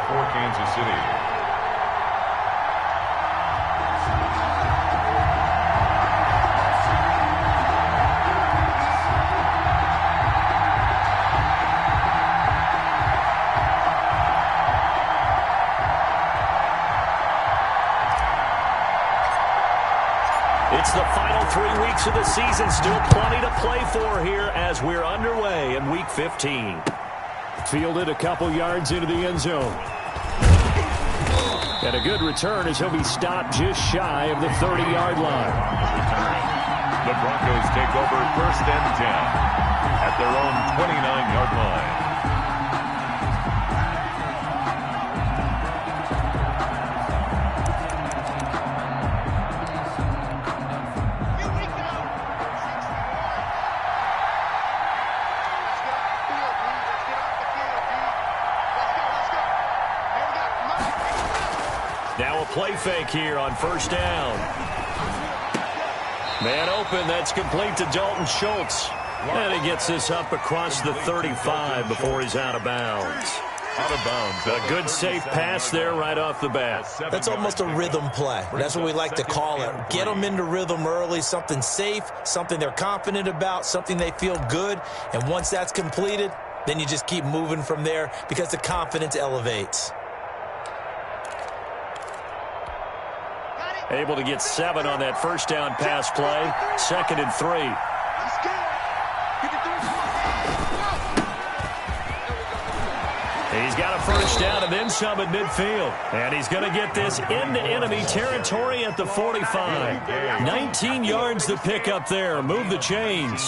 for Kansas City. It's the final 3 weeks of the season. Still plenty to play for here as we're underway in Week 15. Fielded a couple yards into the end zone. And a good return as he'll be stopped just shy of the 30-yard line. The Broncos take over 1st and 10 at their own 29-yard line. Now a play fake here on 1st down. Man open, that's complete to Dalton Schultz. And he gets this up across the 35 before he's out of bounds. Out of bounds. A good safe pass there right off the bat. That's almost a rhythm play. That's what we like to call it. Get them into rhythm early, something safe, something they're confident about, something they feel good. And once that's completed, then you just keep moving from there because the confidence elevates. Able to get 7 on that 1st down pass play. 2nd and 3. He's got a 1st down and then some at midfield. And he's going to get this into enemy territory at the 45. 19 yards to pick up there. Move the chains.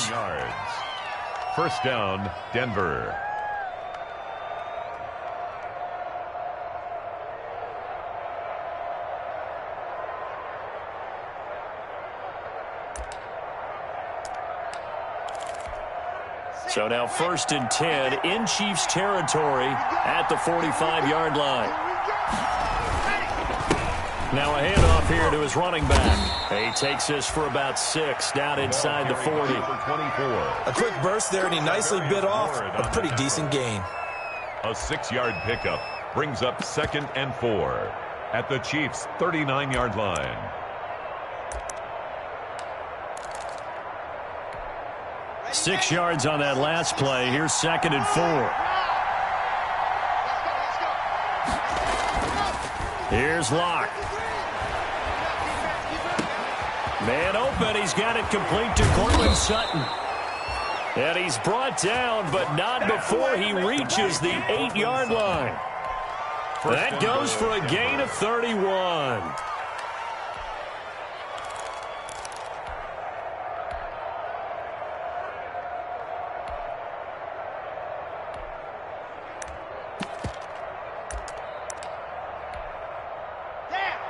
1st down, Denver. So now 1st and 10 in Chiefs territory at the 45-yard line. Now a handoff here to his running back. He takes this for about 6 down inside the 40. A quick burst there, and he nicely bit off a pretty decent gain. A 6-yard pickup brings up 2nd and 4 at the Chiefs' 39-yard line. 6 yards on that last play. Here's 2nd and 4. Here's Locke. Man open. He's got it complete to Cortland Sutton. And he's brought down, but not before he reaches the 8-yard line. That goes for a gain of 31.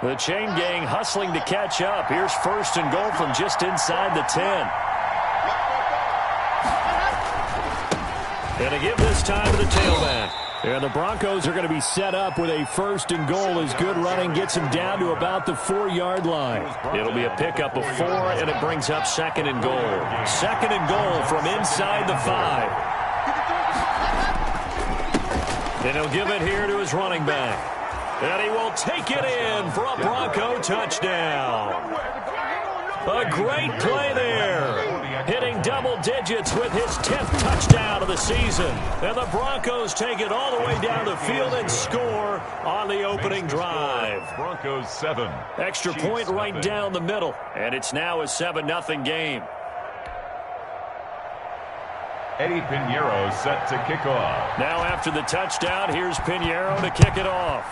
The chain gang hustling to catch up. Here's 1st and goal from just inside the 10. And to give this time to the tailback. And the Broncos are going to be set up with a 1st and goal as good running gets him down to about the 4-yard line. It'll be a pickup of 4, and it brings up 2nd and goal. 2nd and goal from inside the 5. And he'll give it here to his running back. And he will take it in for a Bronco touchdown. A great play there. Hitting double digits with his 10th touchdown of the season. And the Broncos take it all the way down the field and score on the opening drive. Broncos 7. Extra point right down the middle. And it's now a 7-0 game. Eddie Pinheiro set to kick off. Now after the touchdown, here's Pinheiro to kick it off.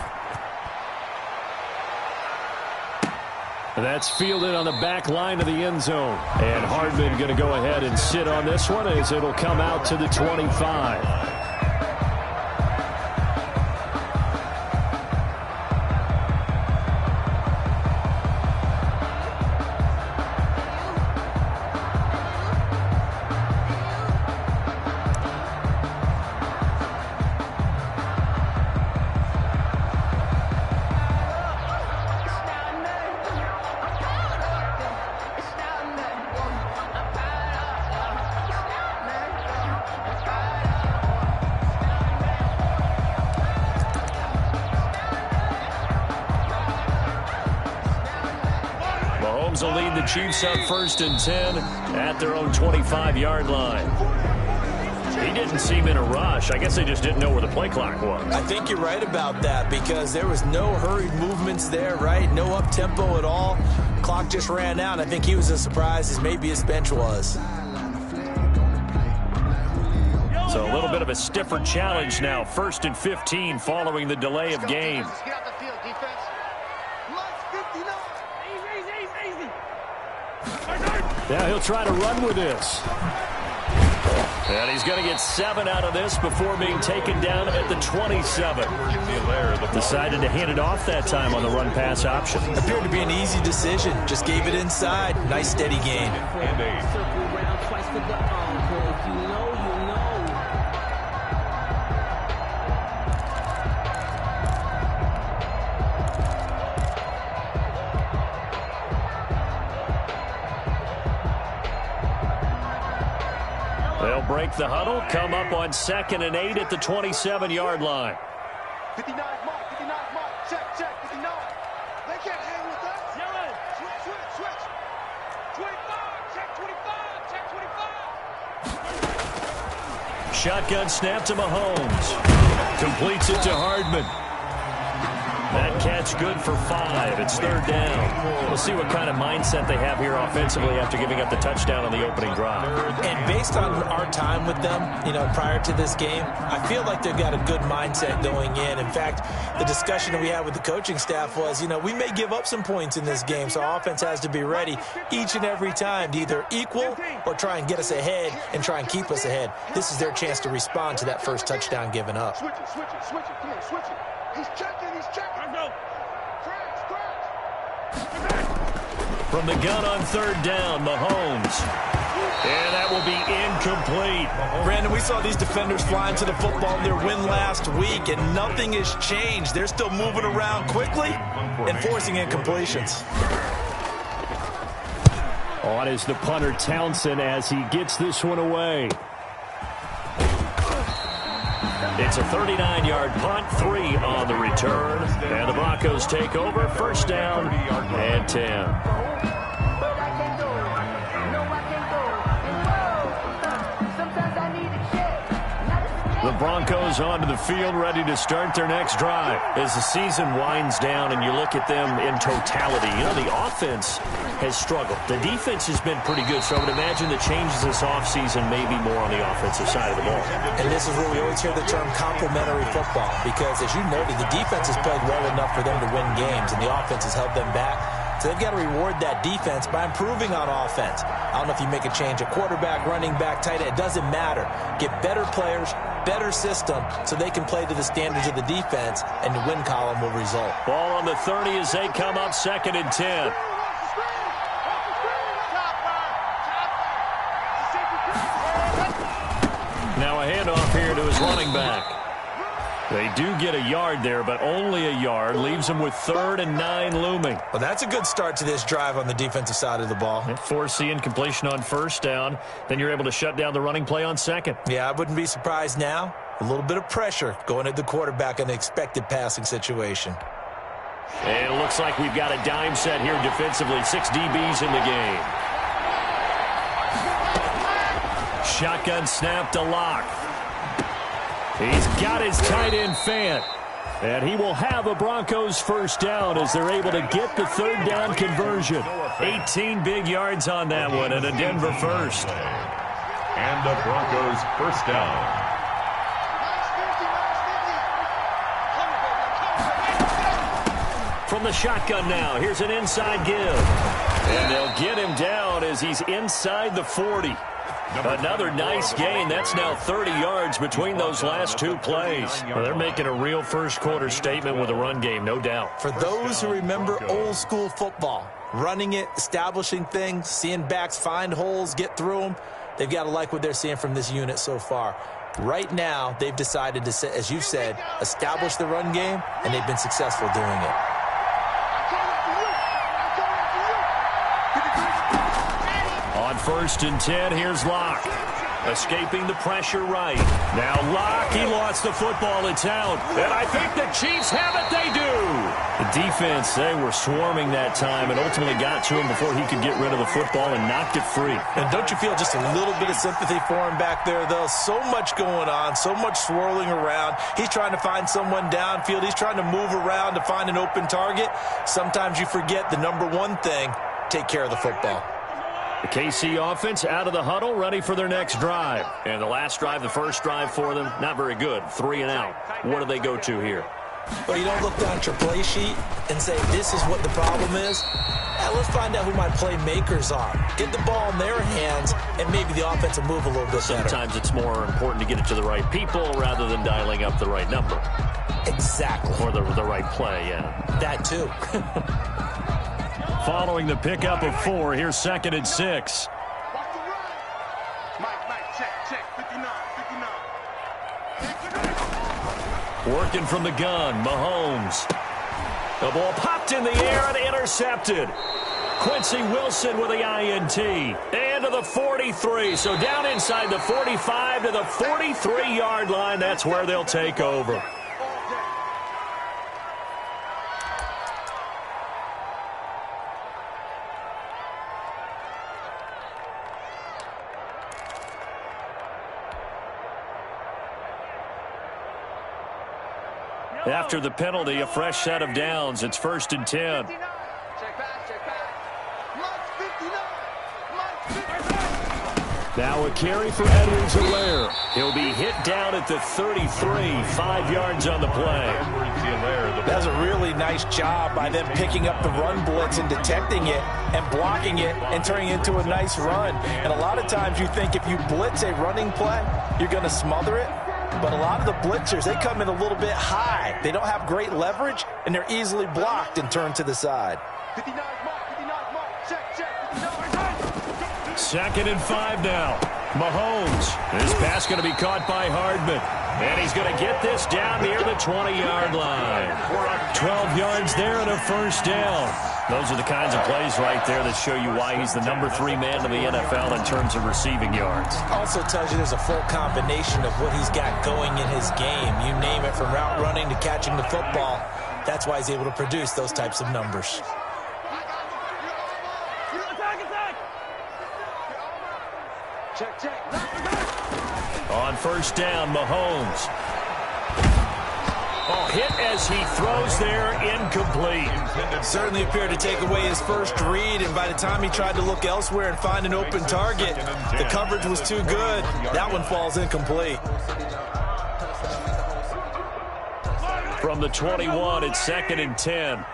That's fielded on the back line of the end zone. And Hardman going to go ahead and sit on this one as it'll come out to the 25. Broncos will lead the Chiefs up 1st and 10 at their own 25-yard line. He didn't seem in a rush. I guess they just didn't know where the play clock was. I think you're right about that because there was no hurried movements there, right? No up-tempo at all. Clock just ran out. I think he was as surprised as maybe his bench was. So a little bit of a stiffer challenge now. 1st and 15 following the delay of game. Get out the field, defense. Now he'll try to run with this. And he's going to get 7 out of this before being taken down at the 27. Decided to hand it off that time on the run-pass option. Appeared to be an easy decision. Just gave it inside. Nice, steady gain. They'll break the huddle, come up on 2nd and 8 at the 27-yard line. 59 mark, 59 mark, check, 59. They can't hang with us. Switch. 25, check 25, check 25. Shotgun snap to Mahomes. Completes it to Hardman. That catch good for 5. It's 3rd down. We'll see what kind of mindset they have here offensively after giving up the touchdown on the opening drive. And based on our time with them, prior to this game, I feel like they've got a good mindset going in. In fact, the discussion that we had with the coaching staff was, we may give up some points in this game, so our offense has to be ready each and every time to either equal or try and get us ahead and try and keep us ahead. This is their chance to respond to that first touchdown given up. Switch it. Come on, switch it. He's checking. From the gun on 3rd down, Mahomes. And that will be incomplete. Brandon, we saw these defenders flying to the football in their win last week, and nothing has changed. They're still moving around quickly and forcing incompletions. On is the punter, Townsend, as he gets this one away. It's a 39-yard punt, 3 on the return. And the Broncos take over, 1st down and 10. The Broncos onto the field, ready to start their next drive. As the season winds down and you look at them in totality, the offense has struggled. The defense has been pretty good, so I would imagine the changes this offseason may be more on the offensive side of the ball. And this is where we always hear the term complementary football, because as you noted, the defense has played well enough for them to win games, and the offense has held them back. So they've got to reward that defense by improving on offense. I don't know if you make a change at quarterback, running back, tight end. It doesn't matter. Get better players, better system, so they can play to the standards of the defense, and the win column will result. Ball on the 30 as they come up 2nd and 10. Now a handoff here to his running back. They do get a yard there, but only a yard. Leaves them with 3rd and 9 looming. Well, that's a good start to this drive on the defensive side of the ball. Force the incompletion on 1st down. Then you're able to shut down the running play on 2nd. Yeah, I wouldn't be surprised now. A little bit of pressure going at the quarterback in the expected passing situation. And it looks like we've got a dime set here defensively. 6 DBs in the game. Shotgun snap to Locke. He's got his tight end Fant. And he will have a Broncos 1st down as they're able to get the 3rd down conversion. 18 big yards on that one and a Denver 1st. And the Broncos 1st down. From the shotgun now, here's an inside give. And they'll get him down as he's inside the 40. Another nice gain. That's now 30 yards between those last 2 plays. Well, they're making a real first-quarter statement with a run game, no doubt. For those who remember old-school football, running it, establishing things, seeing backs find holes, get through them, they've got to like what they're seeing from this unit so far. Right now, they've decided to, as you said, establish the run game, and they've been successful doing it. On 1st and 10, here's Locke. Escaping the pressure right. Now Locke, he lost the football. It's out. And I think the Chiefs have it. They do. defense, they were swarming that time and ultimately got to him before he could get rid of the football and knocked it free. And don't you feel just a little bit of sympathy for him back there, though? So much going on, so much swirling around. He's trying to find someone downfield. He's trying to move around to find an open target. Sometimes you forget the number one thing, take care of the football. The KC offense out of the huddle, ready for their next drive. And the last drive, the first drive for them, not very good. 3 and out. What do they go to here? Well, you don't look down at your play sheet and say, this is what the problem is. Let's find out who my playmakers are. Get the ball in their hands, and maybe the offense will move a little bit better. Sometimes it's more important to get it to the right people rather than dialing up the right number. Exactly. Or the right play, yeah. That too. Following the pickup of 4, here's 2nd and 6. Working from the gun, Mahomes. The ball popped in the air and intercepted. Quincy Wilson with the INT. And to the 43. So down inside the 45 to the 43-yard line. That's where they'll take over. After the penalty, a fresh set of downs. It's 1st and 10. Now a carry for Edwards-Helaire. He'll be hit down at the 33, 5 yards on the play. That's a really nice job by them picking up the run blitz and detecting it and blocking it and turning it into a nice run. And a lot of times you think if you blitz a running play, you're going to smother it. But a lot of the blitzers, they come in a little bit high. They don't have great leverage, and they're easily blocked and turned to the side. 2nd and 5 now. Mahomes. This pass going to be caught by Hardman. And he's going to get this down near the 20-yard line. 12 yards there and a first down. Those are the kinds of plays right there that show you why he's the number 3 man in the NFL in terms of receiving yards. Also tells you there's a full combination of what he's got going in his game. You name it, from route running to catching the football. That's why he's able to produce those types of numbers. On first down, Mahomes. Oh, hit as he throws there, incomplete. Certainly appeared to take away his first read, and by the time he tried to look elsewhere and find an open target, the coverage was too good. That one falls incomplete. From the 21, it's 2nd and 10.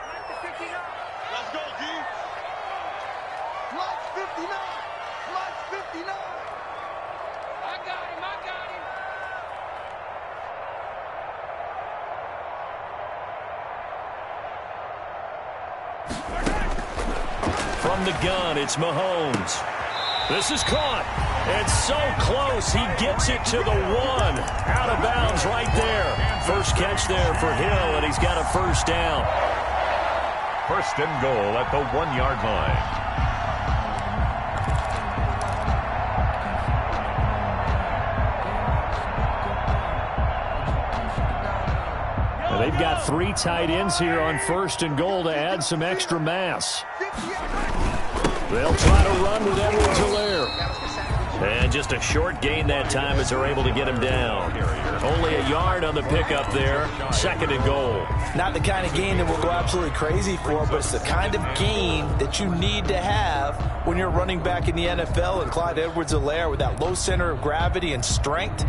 From the gun, it's Mahomes. This is caught. And so close, he gets it to the 1. Out of bounds right there. First catch there for Hill, and he's got a first down. 1st and goal at the 1-yard line. They've got 3 tight ends here on 1st and goal to add some extra mass. They'll try to run with Edwards-Helaire. And just a short gain that time as they're able to get him down. Only a yard on the pickup there. 2nd and goal. Not the kind of gain that we'll go absolutely crazy for, but it's the kind of gain that you need to have when you're running back in the NFL. And Clyde Edwards-Helaire, with that low center of gravity and strength,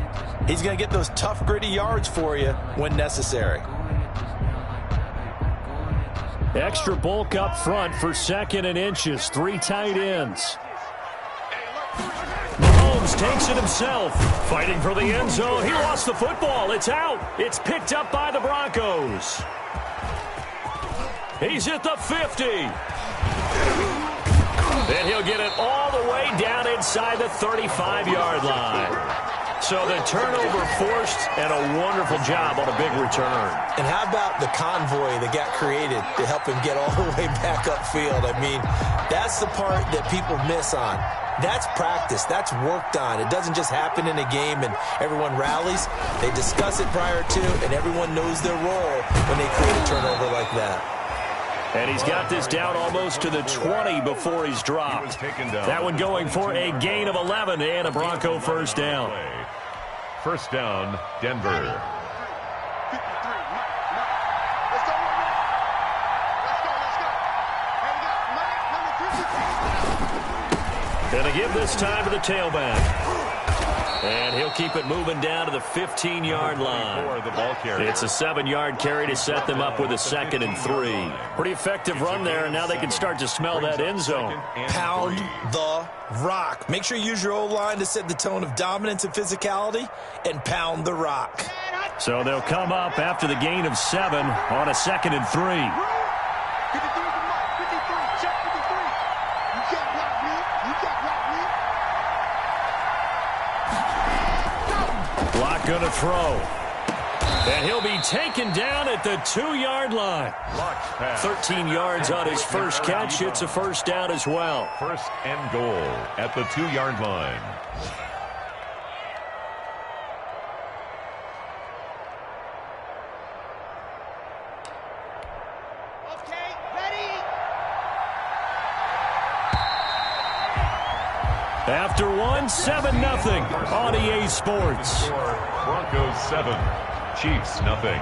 he's going to get those tough, gritty yards for you when necessary. Extra bulk up front for 2nd and inches. 3 tight ends. Mahomes takes it himself. Fighting for the end zone. He lost the football. It's out. It's picked up by the Broncos. He's at the 50. And he'll get it all the way down inside the 35-yard line. So the turnover forced, and a wonderful job on a big return. And how about the convoy that got created to help him get all the way back upfield? I mean, that's the part that people miss on. That's practice. That's worked on. It doesn't just happen in a game and everyone rallies. They discuss it prior to, and everyone knows their role when they create a turnover like that. And he's got this down almost to the 20 before he's dropped. That one going for a gain of 11 and a Bronco first down. First down, Denver. Gonna give this time to the tailback. And he'll keep it moving down to the 15-yard line. It's a 7-yard carry to set them up with a 2nd and 3. Pretty effective run there, and now they can start to smell that end zone. Pound the rock. Make sure you use your O-line to set the tone of dominance and physicality, and pound the rock. So they'll come up after the gain of 7 on a 2nd and 3. Going to throw. And he'll be taken down at the 2-yard line. 13 yards on his first catch. It's a first down as well. First and goal at the 2-yard line. Okay, ready? After one, 7-0 on EA Sports. Broncos 7, Chiefs nothing.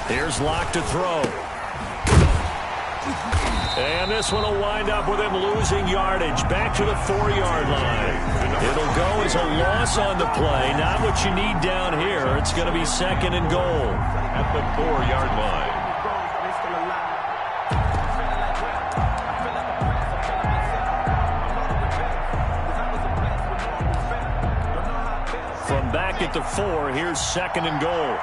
Here's Locke to throw. And this one will wind up with him losing yardage back to the 4-yard line. It'll go as a loss on the play. Not what you need down here. It's going to be 2nd and goal. At the 4-yard line. From back at the 4, here's 2nd and goal.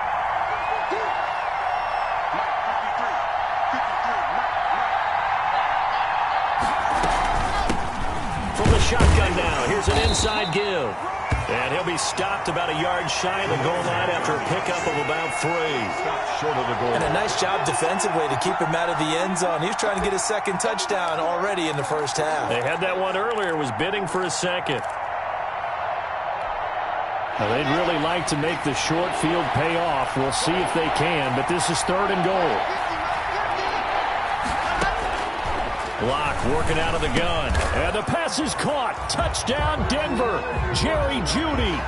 Shotgun now. Here's an inside give. And he'll be stopped about a yard shy of the goal line after a pickup of about 3. Short of the goal. And a nice job defensively to keep him out of the end zone. He was trying to get his 2nd touchdown already in the first half. They had that one earlier, was bidding for a 2nd. Now, they'd really like to make the short field pay off. We'll see if they can, but this is 3rd and goal. Locke working out of the gun. And the pass is caught. Touchdown, Denver. Jerry Jeudy.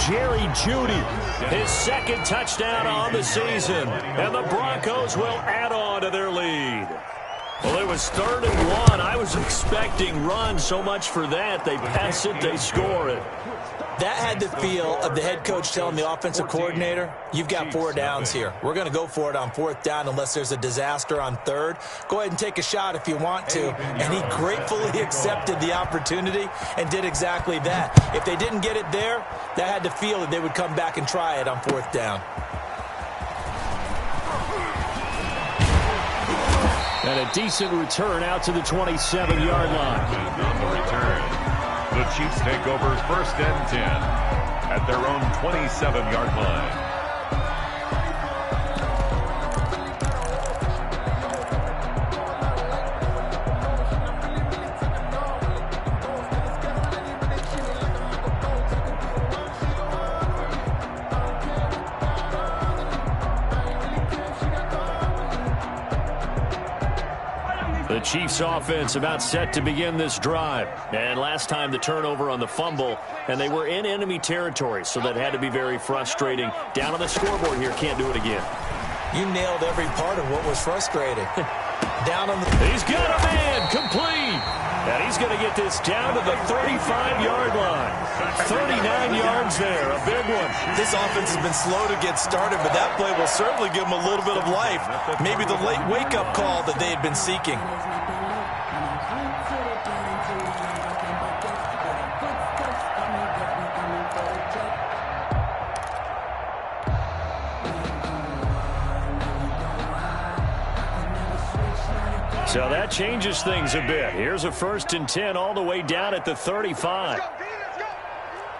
Jerry Jeudy. His 2nd touchdown on the season. And the Broncos will add on to their lead. Well, it was 3rd and 1. I was expecting run. So much for that. They pass it, they score it. That had the feel of the head coach telling the offensive coordinator, you've got 4 downs here. We're going to go for it on 4th down unless there's a disaster on 3rd. Go ahead and take a shot if you want to. And he gratefully accepted the opportunity and did exactly that. If they didn't get it there, that had the feel that they would come back and try it on 4th down. And a decent return out to the 27-yard line. On the return, the Chiefs take over 1st and 10 at their own 27-yard line. The Chiefs offense about set to begin this drive. And last time the turnover on the fumble, and they were in enemy territory, so that had to be very frustrating. Down on the scoreboard here, can't do it again. You nailed every part of what was frustrating. Down on the... He's got a man, complete. And he's going to get this down to the 35-yard line. 39 yards there, a big one. This offense has been slow to get started, but that play will certainly give them a little bit of life. Maybe the late wake-up call that they had been seeking. So that changes things a bit. Here's a 1st and 10 all the way down at the 35. Let's go, B, let's go.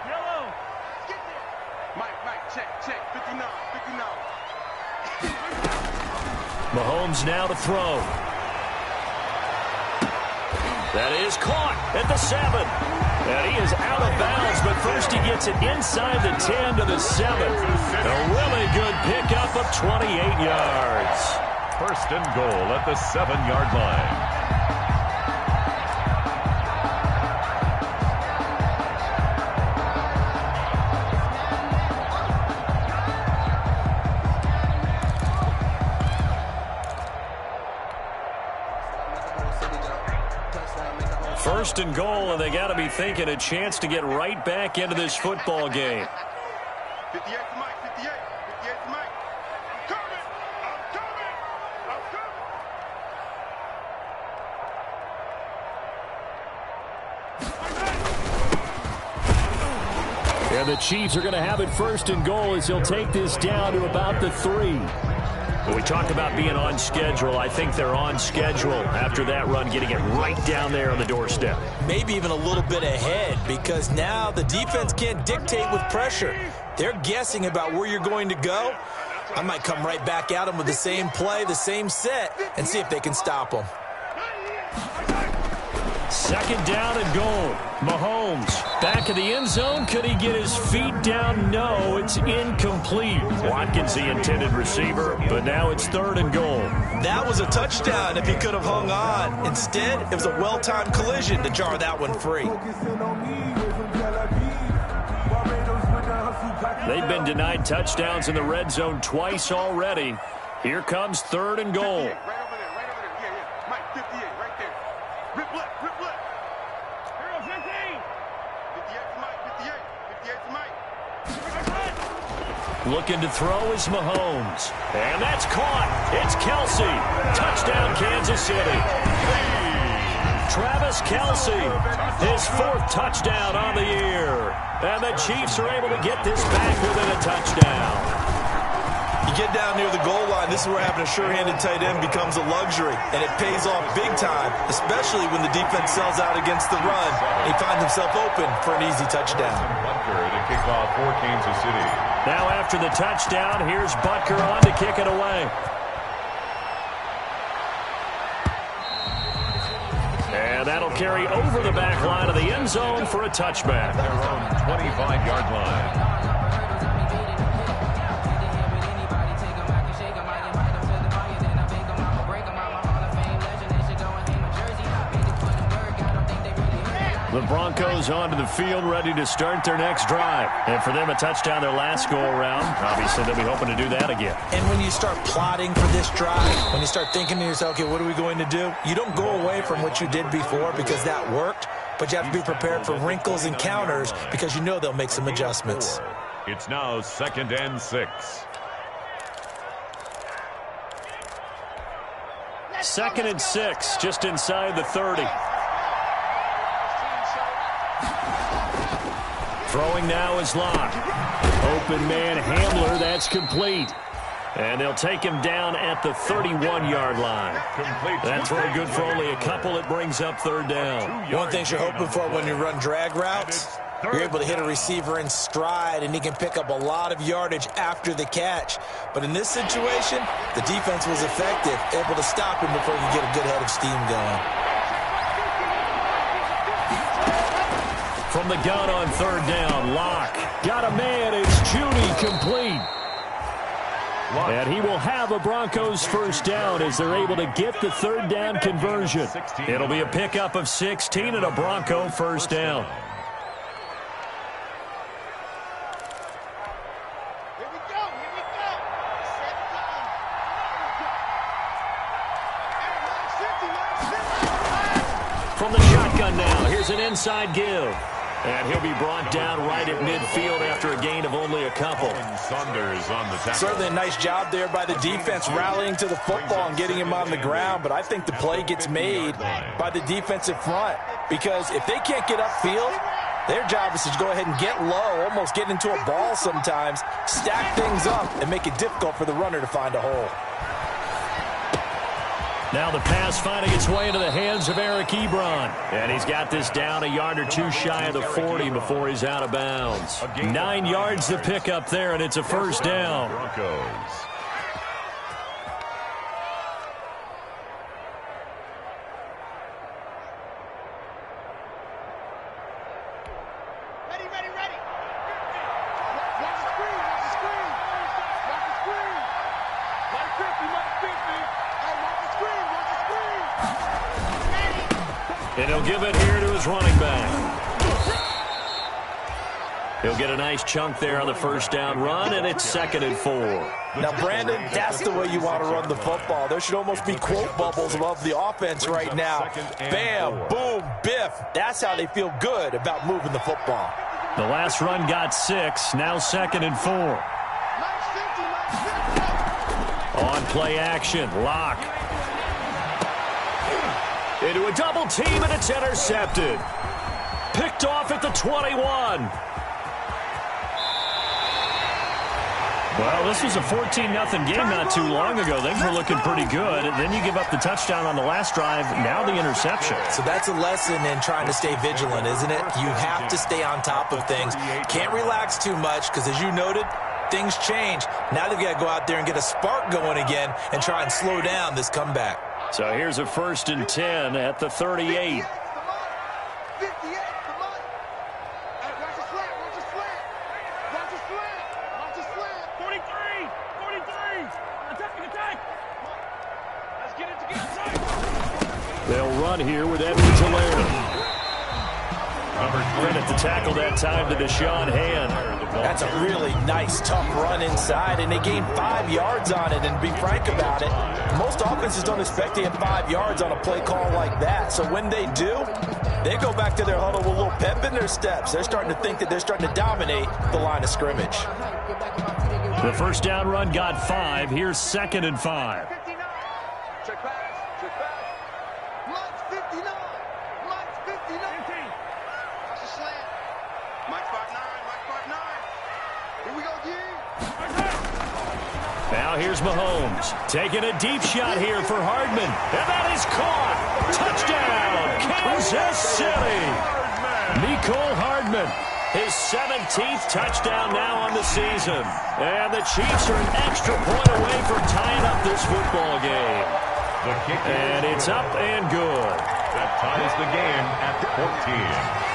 Yellow. Get there. Mike, check, 59. Mahomes now to throw. That is caught at the 7. And he is out of bounds, but first he gets it inside the 10 to the 7. A really good pickup of 28 yards. 1st and goal at the 7-yard line. First and goal, and they got to be thinking a chance to get right back into this football game. 58 to Mike, 58 to Mike. I'm coming. And the Chiefs are going to have it 1st and goal as he'll take this down to about the 3. When we talk about being on schedule, I think they're on schedule after that run, getting it right down there on the doorstep. Maybe even a little bit ahead, because now the defense can't dictate with pressure. They're guessing about where you're going to go. I might come right back at them with the same play, the same set, and see if they can stop them. 2nd down and goal. Mahomes back in the end zone. Could he get his feet down? No, it's incomplete. Watkins, the intended receiver, but now it's 3rd and goal. That was a touchdown if he could have hung on. Instead, it was a well-timed collision to jar that one free. They've been denied touchdowns in the red zone twice already. Here comes 3rd and goal. Right over there. Yeah. Mike, 58, right there. Rip left. Hero 15. 58 to Mike, 58 to Mike. Looking to throw is Mahomes. And that's caught. It's Kelsey. Touchdown, Kansas City. Travis Kelsey, his 4th touchdown on the year. And the Chiefs are able to get this back within a touchdown. You get down near the goal line, this is where having a sure-handed tight end becomes a luxury, and it pays off big time, especially when the defense sells out against the run. He finds himself open for an easy touchdown. Butker to kick off for Kansas City. Now after the touchdown, here's Butker on to kick it away. And that'll carry over the back line of the end zone for a touchback. Their own 25-yard line. The Broncos onto the field, ready to start their next drive. And for them, a touchdown their last go-around. Obviously, they'll be hoping to do that again. And when you start plotting for this drive, when you start thinking to yourself, okay, what are we going to do? You don't go away from what you did before because that worked, but you have to be prepared for wrinkles and counters because you know they'll make some adjustments. It's now 2nd and 6. 2nd and 6, just inside the 30. Throwing now is Locke. Open man Hamler, that's complete. And they'll take him down at the 31-yard line. That throw good for only a couple. It brings up 3rd down. One thing you're hoping for when you run drag routes, you're able to hit a receiver in stride, and he can pick up a lot of yardage after the catch. But in this situation, the defense was effective, able to stop him before he could get a good head of steam going. From the gun on 3rd down, Locke got a man. It's Judy complete. And he will have a Broncos 1st down as they're able to get the 3rd down conversion. It'll be a pickup of 16 and a Bronco 1st down. Here we go. From the shotgun now, here's an inside give. And he'll be brought down right at midfield after a gain of only a couple. Saunders on the tackle. Certainly a nice job there by the defense rallying to the football and getting him on the ground, but I think the play gets made by the defensive front because if they can't get upfield, their job is to go ahead and get low, almost get into a ball sometimes, stack things up, and make it difficult for the runner to find a hole. Now the pass finding its way into the hands of Eric Ebron. And he's got this down a yard or two shy of the 40 before he's out of bounds. 9 yards to pick up there, and it's a first down. Broncos. And he'll give it here to his running back. He'll get a nice chunk there on the first down run, and it's 2nd and 4. Now, Brandon, that's the way you want to run the football. There should almost be quote bubbles above the offense right now. Bam, boom, biff. That's how they feel good about moving the football. The last run got 6, now 2nd and 4. On play action, Lock. Into a double team, and it's intercepted. Picked off at the 21. Well, this was a 14-0 game not too long ago. Things were looking pretty good. Then you give up the touchdown on the last drive. Now the interception. So that's a lesson in trying to stay vigilant, isn't it? You have to stay on top of things. Can't relax too much because, as you noted, things change. Now they've got to go out there and get a spark going again and try and slow down this comeback. So here's a 1st and 10 at the 38. They'll run here with NT Madden. Credit the tackle that time to Deshaun Hand. That's a really nice, tough run inside, and they gained 5 yards on it. And to be frank about it, most offenses don't expect to get 5 yards on a play call like that. So when they do, they go back to their huddle with a little pep in their steps. They're starting to think that they're starting to dominate the line of scrimmage. The first down run got 5. Here's 2nd and 5. Check pass. Mike's 59. Mike's 59. That's a slant. Mike's 5'9". Here we go, G. Now here's Mahomes. Taking a deep shot here for Hardman. And that is caught. Touchdown, Kansas City. Mecole Hardman. His 17th touchdown now on the season. And the Chiefs are an extra point away from tying up this football game. And it's up and good. That ties the game at 14.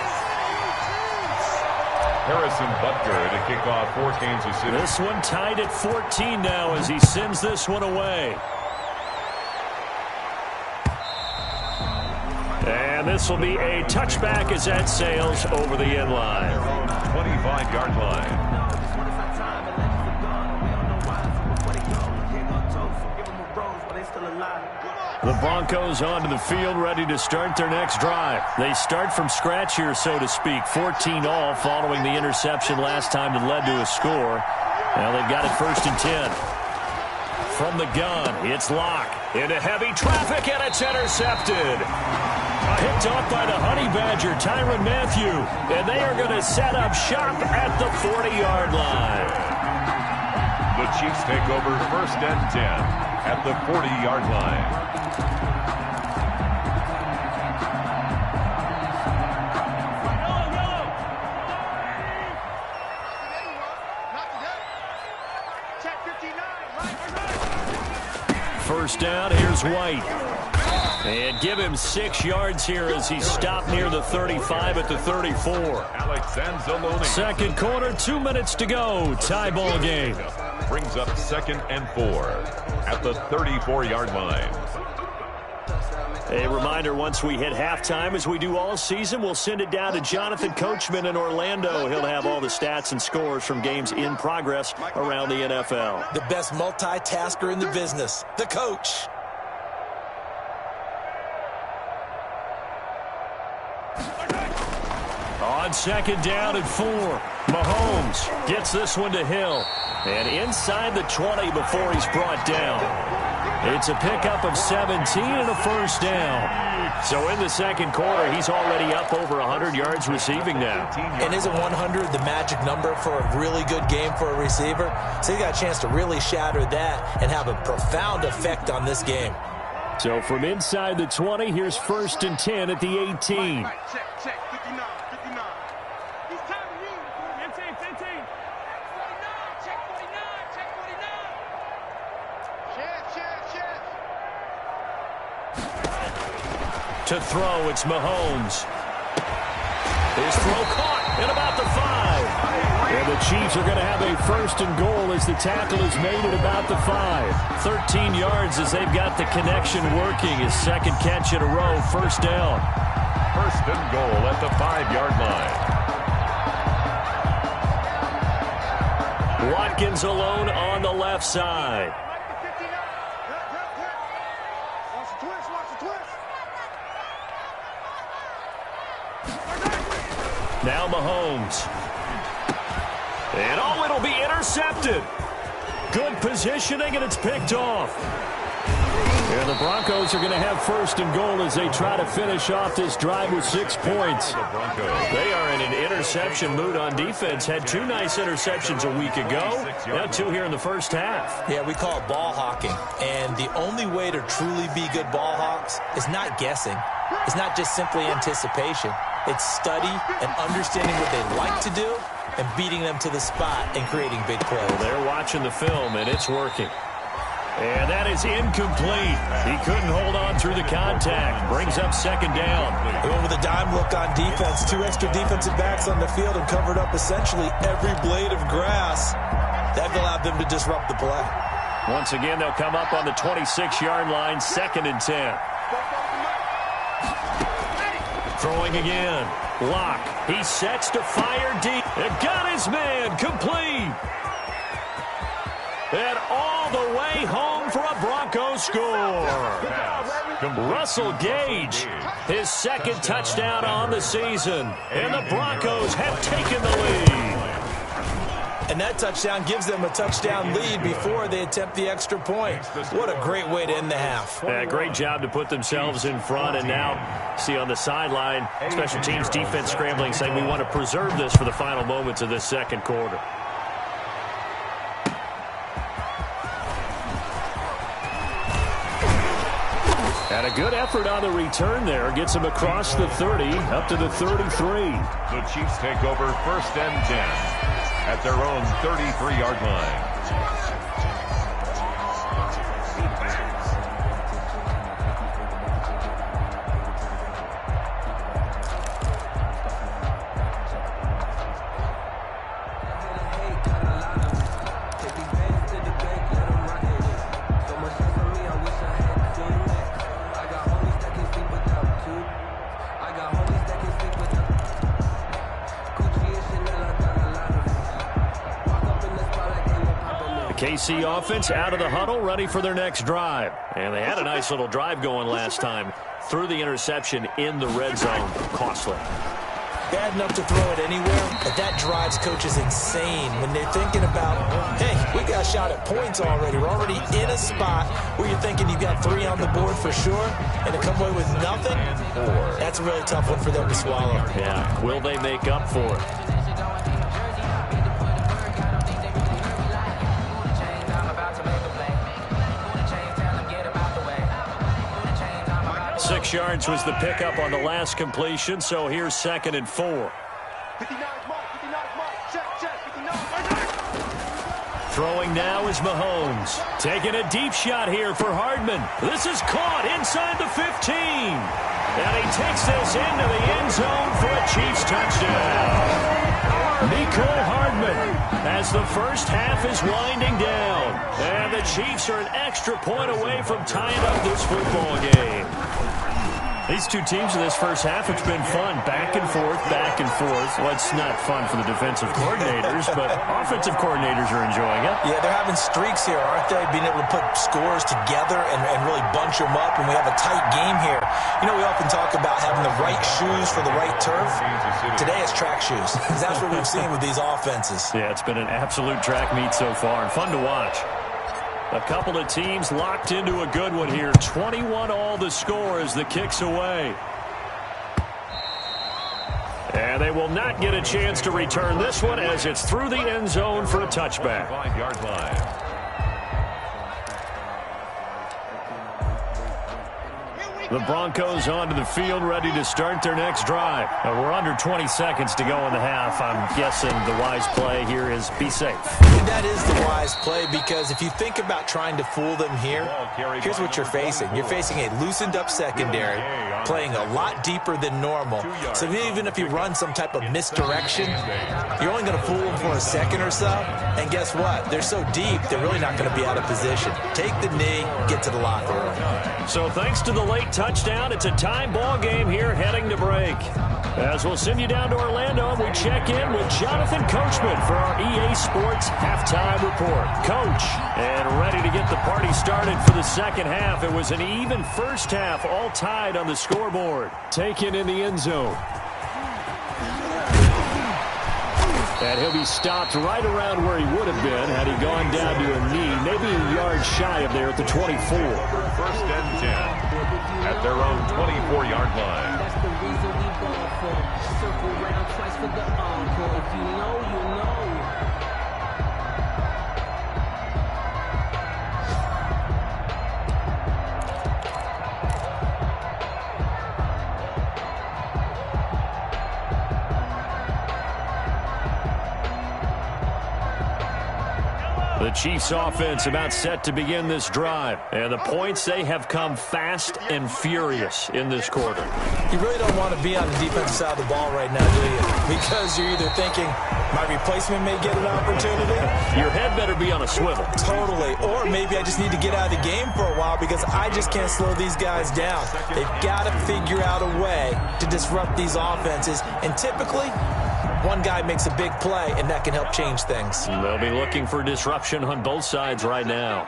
Harrison Butker to kick off for Kansas City. This one tied at 14 now as he sends this one away. And this will be a touchback as that sails over the end line. 25-yard line. The Broncos onto the field, ready to start their next drive. They start from scratch here, so to speak. 14-all following the interception last time that led to a score. Now they've got it 1st and 10. From the gun, it's Lock. Into heavy traffic, and it's intercepted. Picked off by the Honey Badger, Tyrann Mathieu. And they are going to set up shop at the 40-yard line. The Chiefs take over 1st and 10 at the 40-yard line. First down, here's White. And give him 6 yards here as he's stopped near the 35 at the 34. Alex Anzalone. Second quarter, 2 minutes to go. Tie ball game. Brings up 2nd and 4 at the 34-yard line. A reminder, once we hit halftime, as we do all season, we'll send it down to Jonathan Coachman in Orlando. He'll have all the stats and scores from games in progress around the NFL. The best multitasker in the business, the coach. On 2nd down and 4, Mahomes gets this one to Hill. And inside the 20 before he's brought down. It's a pickup of 17 and a first down. So in the second quarter, he's already up over 100 yards receiving now. And isn't 100 the magic number for a really good game for a receiver? So he got a chance to really shatter that and have a profound effect on this game. So from inside the 20, here's 1st and 10 at the 18. Check, 59, 59. He's time to you. 15, 15. 49, check 49, check 49. Check. To throw, it's Mahomes. His throw caught at about the 5. And the Chiefs are going to have a 1st and goal as the tackle is made at about the 5. 13 yards as they've got the connection working. His second catch in a row, 1st down. 1st and goal at the 5-yard line. Watkins alone on the left side. Watch the twist, watch the twist. Now Mahomes. And it'll be intercepted. Good positioning, and it's picked off. And the Broncos are going to have 1st and goal as they try to finish off this drive with 6 points. They are in an interception mood on defense. Had 2 nice interceptions a week ago. Now 2 here in the first half. Yeah, we call it ball hawking. And the only way to truly be good ball hawks is not guessing. It's not just simply anticipation. It's study and understanding what they like to do and beating them to the spot and creating big plays. They're watching the film, and it's working. And that is incomplete. He couldn't hold on through the contact. Brings up 2nd down. They went with a dime look on defense. 2 extra defensive backs on the field and covered up essentially every blade of grass. That allowed them to disrupt the play. Once again, they'll come up on the 26-yard line, 2nd and 10. Throwing again. Lock. He sets to fire deep. It got his man. Complete. And all the way home for a Broncos score. Russell Gage, his 2nd touchdown on the season. And the Broncos have taken the lead. And that touchdown gives them a touchdown lead before they attempt the extra point. What a great way to end the half. Yeah, great job to put themselves in front. And now, see on the sideline, special teams defense scrambling, saying we want to preserve this for the final moments of this 2nd quarter. And a good effort on the return there. Gets him across the 30, up to the 33. The Chiefs take over 1st and 10 at their own 33-yard line. KC offense out of the huddle, ready for their next drive. And they had a nice little drive going last time. Threw the interception in the red zone. Costly. Bad enough to throw it anywhere, but that drives coaches insane when they're thinking about, hey, we got a shot at points already. We're already in a spot where you're thinking you've got 3 on the board for sure, and to come away with nothing, that's a really tough one for them to swallow. Yeah, will they make up for it? 6 yards was the pickup on the last completion, so here's 2nd and 4. 59 mark, check, 59. Throwing now is Mahomes. Taking a deep shot here for Hardman. This is caught inside the 15. And he takes this into the end zone for a Chiefs touchdown. Mecole Hardman as the first half is winding down. And the Chiefs are an extra point away from tying up this football game. These 2 teams in this first half, it's been fun. Back and forth, back and forth. Well, it's not fun for the defensive coordinators, but offensive coordinators are enjoying it. Yeah, they're having streaks here, aren't they? Being able to put scores together and really bunch them up, and we have a tight game here. You know, we often talk about having the right shoes for the right turf. Today it's track shoes, because that's what we've seen with these offenses. Yeah, it's been an absolute track meet so far, and fun to watch. A couple of teams locked into a good one here. 21-all the score as the kick's away. And they will not get a chance to return this one as it's through the end zone for a touchback. 5-yard line. The Broncos onto the field, ready to start their next drive. We're under 20 seconds to go in the half. I'm guessing the wise play here is be safe. And that is the wise play, because if you think about trying to fool them here, here's what you're facing. You're facing a loosened up secondary, playing a lot deeper than normal. So even if you run some type of misdirection, you're only going to fool them for a second or so. And guess what? They're so deep, they're really not going to be out of position. Take the knee, get to the locker room. So thanks to the late touchdown, it's a tie ball game here heading to break. As we'll send you down to Orlando, and we check in with Jonathan Coachman for our EA Sports Halftime Report. Coach, and ready to get the party started for the second half. It was an even first half, all tied on the scoreboard. Taken in the end zone. And he'll be stopped right around where he would have been had he gone down to a knee, maybe a yard shy of there at the 24. First and 10 at their own 24-yard line. That's the reason we ball for. Circle round twice for the encore. If you know, you know. The Chiefs offense about set to begin this drive. And the points, they have come fast and furious in this quarter. You really don't want to be on the defensive side of the ball right now, do you? Because you're either thinking, my replacement may get an opportunity. Your head better be on a swivel. Totally. Or maybe I just need to get out of the game for a while because I just can't slow these guys down. They've got to figure out a way to disrupt these offenses. And typically, one guy makes a big play, and that can help change things. They'll be looking for disruption on both sides right now.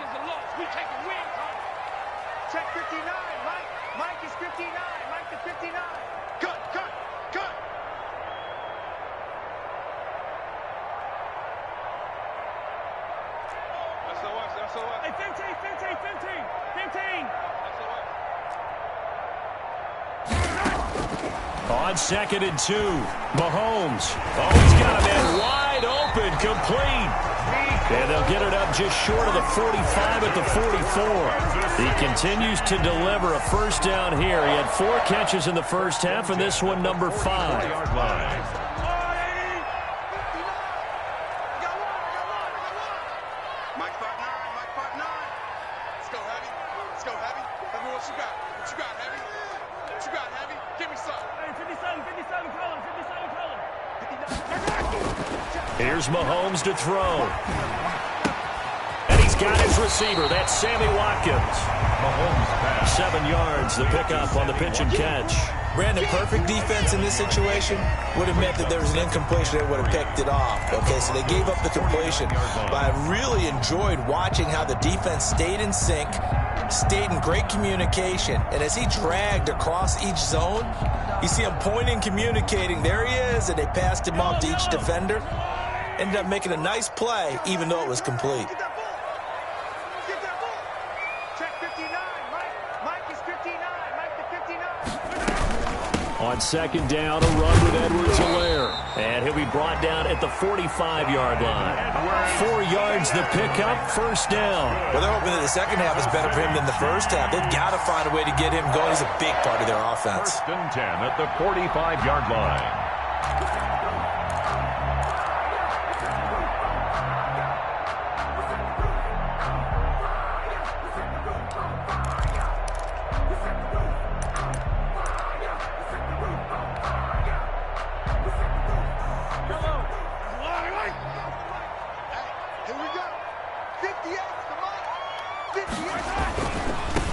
Check 59, Mike. Mike is 59. Mike is 59. Cut, cut, cut. SOS. Hey, 15. On 2nd and 2, Mahomes. Oh, he's got a man wide open, complete. And they'll get it up just short of the 45 at the 44. He continues to deliver a first down here. He had 4 catches in the first half, and this one number 5. Here's Mahomes to throw. And he's got his receiver. That's Sammy Watkins. Mahomes pass. 7 yards, the pickup on the pitch and catch. Brandon, perfect defense in this situation would have meant that there was an incompletion that would have picked it off. Okay, so they gave up the completion. But I really enjoyed watching how the defense stayed in sync, stayed in great communication. And as he dragged across each zone, you see him pointing, communicating. There he is, and they passed him off to each defender. Ended up making a nice play, even though it was complete. Get that ball. Check 59, Mike. Mike is 59. Mike to 59. On 2nd down, a run with Edwards-Helaire. And he'll be brought down at the 45-yard line. 4 yards the pickup, first down. Well, they're hoping that the second half is better for him than the first half. They've got to find a way to get him going. He's a big part of their offense. First and 10 at the 45-yard line.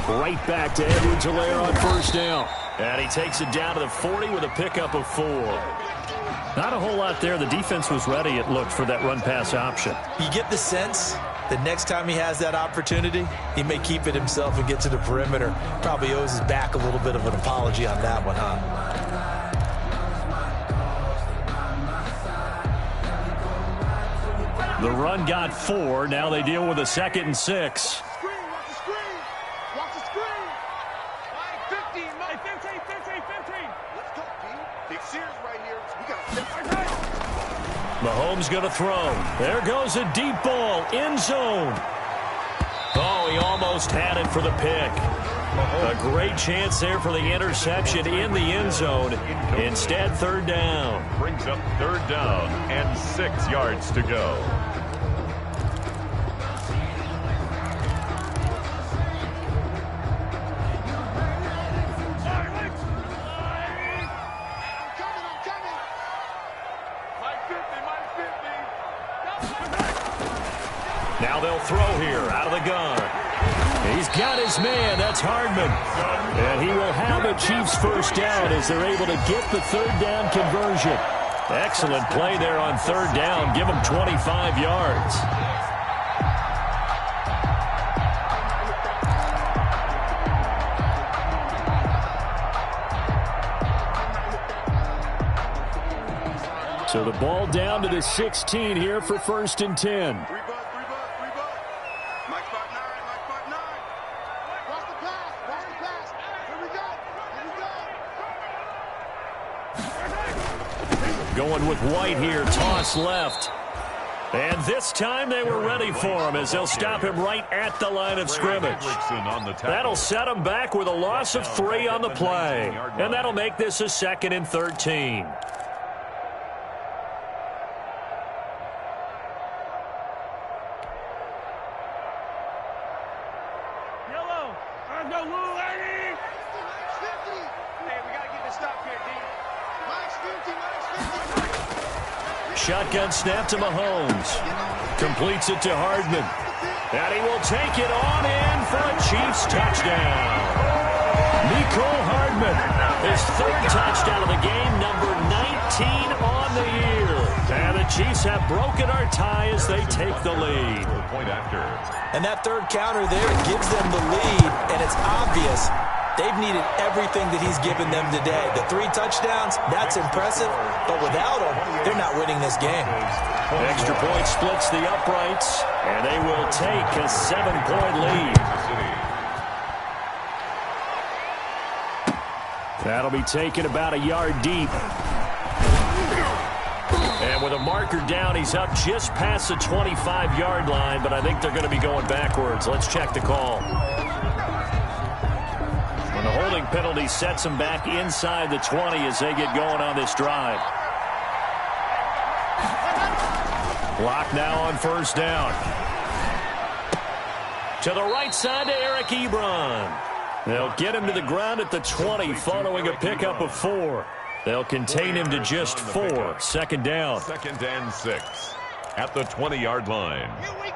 Right back to Edwards-Helaire on first down. And he takes it down to the 40 with a pickup of 4. Not a whole lot there. The defense was ready, it looked, for that run-pass option. You get the sense that next time he has that opportunity, he may keep it himself and get to the perimeter. Probably owes his back a little bit of an apology on that one, huh? The run got 4. Now they deal with a 2nd and 6. Mahomes going to throw. There goes a deep ball. End zone. Oh, he almost had it for the pick. A great chance there for the interception in the end zone. Instead, third down. Brings up third down and 6 yards to go. Now they'll throw here out of the gun. He's got his man. That's Hardman. And he will have the Chiefs first down as they're able to get the third down conversion. Excellent play there on third down. Give them 25 yards. So the ball down to the 16 here for 1st and 10. Going with White here, toss left. And this time they were ready for him as they'll stop him right at the line of scrimmage. That'll set him back with a loss of 3 on the play. And that'll make this a 2nd and 13. Shotgun snap to Mahomes. Completes it to Hardman. And he will take it on in for a Chiefs touchdown. Mecole Hardman, his 3rd touchdown of the game, number 19 on the year. And the Chiefs have broken our tie as they take the lead. And that 3rd counter there gives them the lead, and it's obvious they've needed everything that he's given them today. The 3 touchdowns, that's impressive, but without him, they're not winning this game. Extra point splits the uprights, and they will take a 7-point lead. That'll be taken about a yard deep. And with a marker down, he's up just past the 25-yard line, but I think they're going to be going backwards. Let's check the call. And the holding penalty sets them back inside the 20 as they get going on this drive. Block now on 1st down. To the right side to Eric Ebron. They'll get him to the ground at the 20 following a pickup of 4. They'll contain him to just 4. 2nd down. 2nd and 6 at the 20-yard line. Here we go.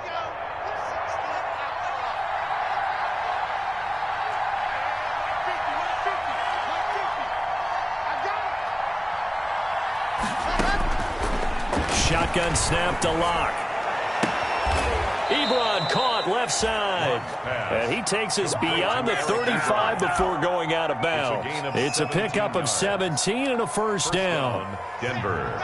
Shotgun snap to Locke. Ebron caught left side. And he takes us beyond the 35 before going out of bounds. It's a pickup of 17 and a 1st down. Denver.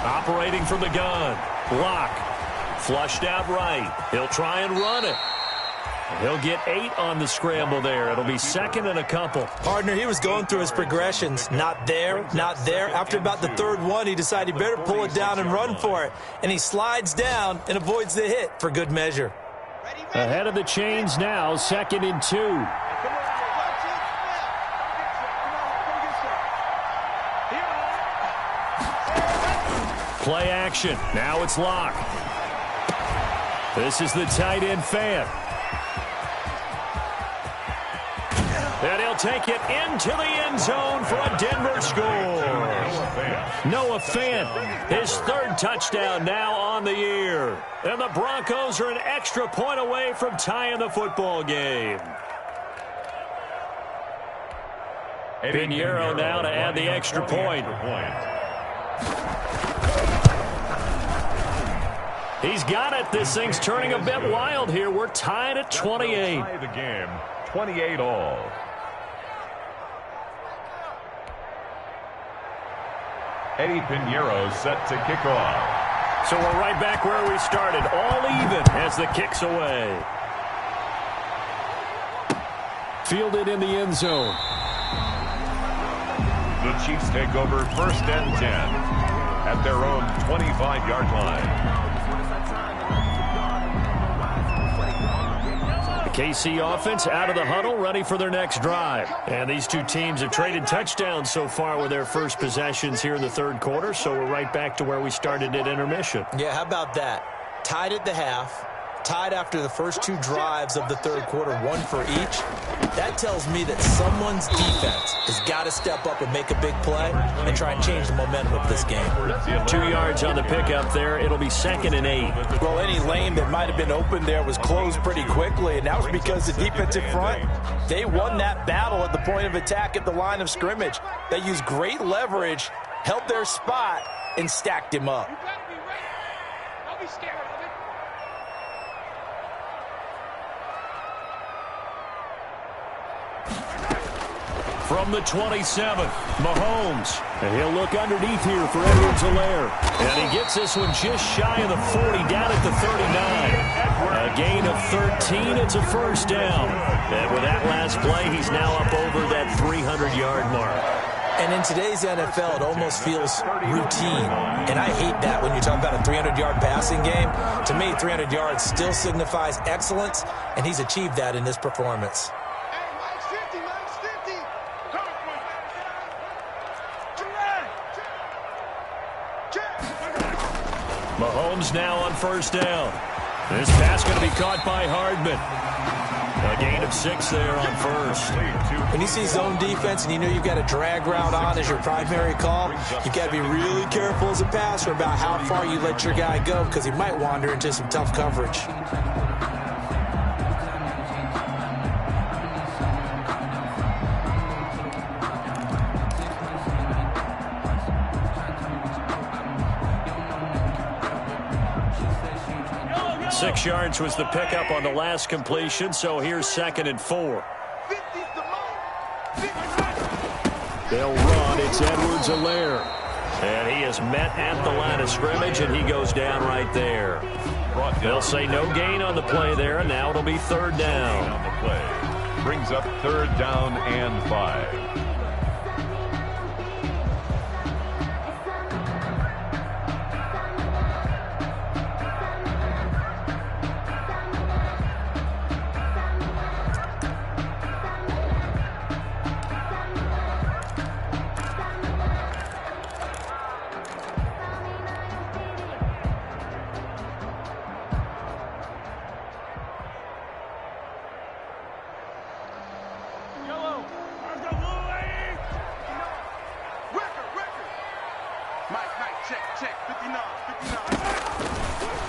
Operating from the gun. Locke. Flushed out right. He'll try and run it. He'll get 8 on the scramble there. It'll be 2nd and a couple. Partner, he was going through his progressions. Not there, not there. After about the 3rd one, he decided he better pull it down and run for it. And he slides down and avoids the hit for good measure. Ahead of the chains now, 2nd and 2. Play action. Now it's Locke. This is the tight end Fant. And he'll take it into the end zone for a Denver score. Noah Fant, his 3rd touchdown now on the year. And the Broncos are an extra point away from tying the football game. Pinheiro now to add the extra point. He's got it. This thing's turning a bit wild here. We're tied at 28. Tie the game, 28 all. Eddie Pinheiro set to kick off. So we're right back where we started. All even as the kick's away. Fielded in the end zone. Chiefs take over 1st and 10 at their own 25-yard line. The KC offense out of the huddle, ready for their next drive. And these two teams have traded touchdowns so far with their first possessions here in the third quarter, so we're right back to where we started at intermission. Yeah, how about that? Tied at the half, tied after the first two drives of the third quarter, one for each. That tells me that someone's defense has got to step up and make a big play and try and change the momentum of this game. 2 yards on the pickup there. It'll be 2nd and 8. Well, any lane that might have been open there was closed pretty quickly, and that was because the defensive front, they won that battle at the point of attack at the line of scrimmage. They used great leverage, held their spot, and stacked him up. You gotta be ready. Don't be scared of it. From the 27, Mahomes. And he'll look underneath here for Edwards-Helaire. And he gets this one just shy of the 40, down at the 39. A gain of 13. It's a first down. And with that last play, he's now up over that 300-yard mark. And in today's NFL, it almost feels routine. And I hate that when you talk about a 300-yard passing game. To me, 300 yards still signifies excellence, and he's achieved that in this performance. Hey, Mike's 50, Mike's 50. Coming for you. Mahomes now on first down. This pass going to be caught by Hardman. A gain of 6 there on first. When you see zone defense and you know you've got a drag route on as your primary call, you've got to be really careful as a passer about how far you let your guy go because he might wander into some tough coverage. Six yards was the pickup on the last completion, so here's 2nd and 4. 50's the most. They'll run. It's Edwards-Helaire. And he is met at the line of scrimmage, and he goes down right there. They'll say no gain on the play there, and now it'll be 3rd down. On the play. Brings up 3rd down and 5.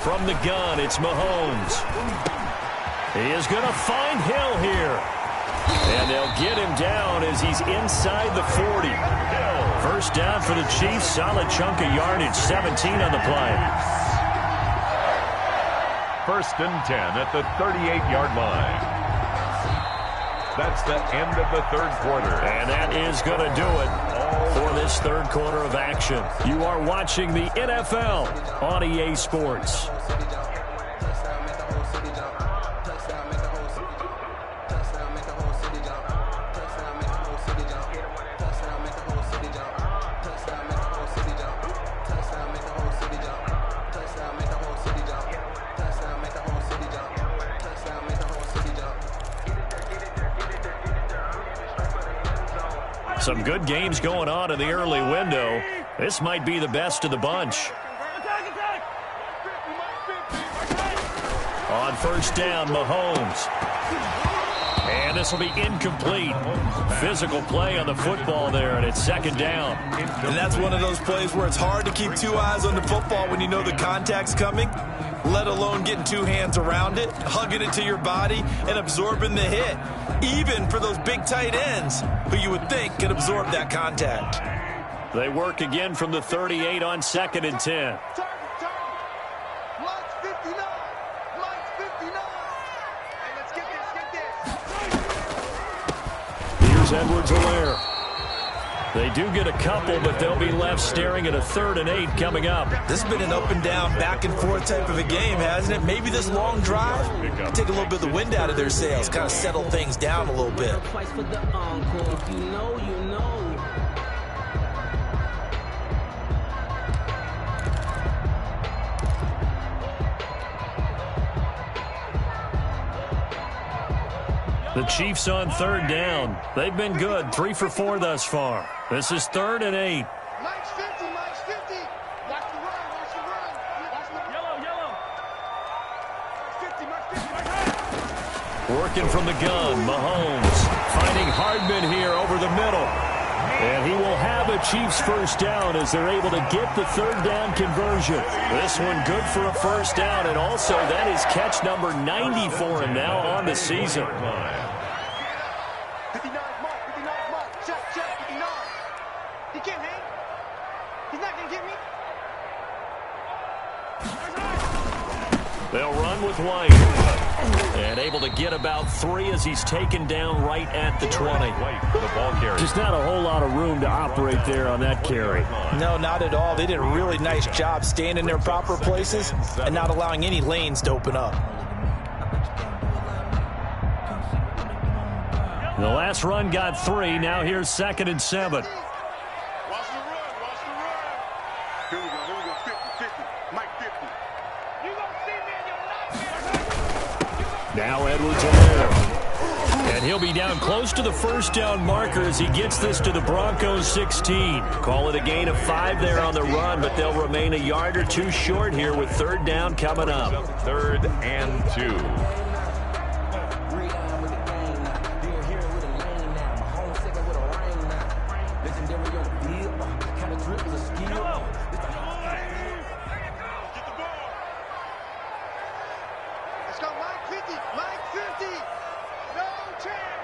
From the gun, it's Mahomes. He is going to find Hill here. And they'll get him down as he's inside the 40. First down for the Chiefs. Solid chunk of yardage. 17 on the play. 1st and 10 at the 38-yard line. That's the end of the third quarter. And that is going to do it for this third quarter of action. You are watching the NFL on EA Sports. Some good games going on in the early window. This might be the best of the bunch. On first down, Mahomes. And this will be incomplete. Physical play on the football there, and it's 2nd down. And that's one of those plays where it's hard to keep 2 eyes on the football when you know the contact's coming, let alone getting 2 hands around it, hugging it to your body, and absorbing the hit. Even for those big tight ends who you would think could absorb that contact. They work again from the 38 on 2nd and 10. Mike's 59. Mike's 59. Hey, let's get this. Here's Edwards-Helaire. They do get a couple, but they'll be left staring at a 3rd and 8 coming up. This has been an up and down, back and forth type of a game, hasn't it? Maybe this long drive take a little bit of the wind out of their sails, kind of settle things down a little bit. Twice for the encore. If you know, you know. The Chiefs on third down. They've been good, 3 for 4 thus far. This is 3rd and 8. Mike's 50, Mike's 50. Watch the run, watch the run. Watch the yellow. Mike's 50, Working from the gun, Mahomes finding Hardman here over the middle. And he will have a Chiefs first down as they're able to get the third down conversion. This one good for a first down, and also that is catch number 90 for him now on the season. 59 mark, check, 59. He can't hang. He's not going to get me. They'll run with White. And able to get about 3 as he's taken down right at the 20. The ball carrier. Just not a whole lot of room to operate there on that carry. No, not at all. They did a really nice job staying in their proper places and not allowing any lanes to open up. The last run got 3. Now here's 2nd and 7. Watch the run. Here we go, 50. Mike 50. You gonna see me in your nightmare. Now Edwards in there. And he'll be down close to the first down marker as he gets this to the Broncos 16. Call it a gain of 5 there on the run, but they'll remain a yard or 2 short here with third down coming up. 3rd and 2. Let's go, Mike 50. Mike 50. No chance.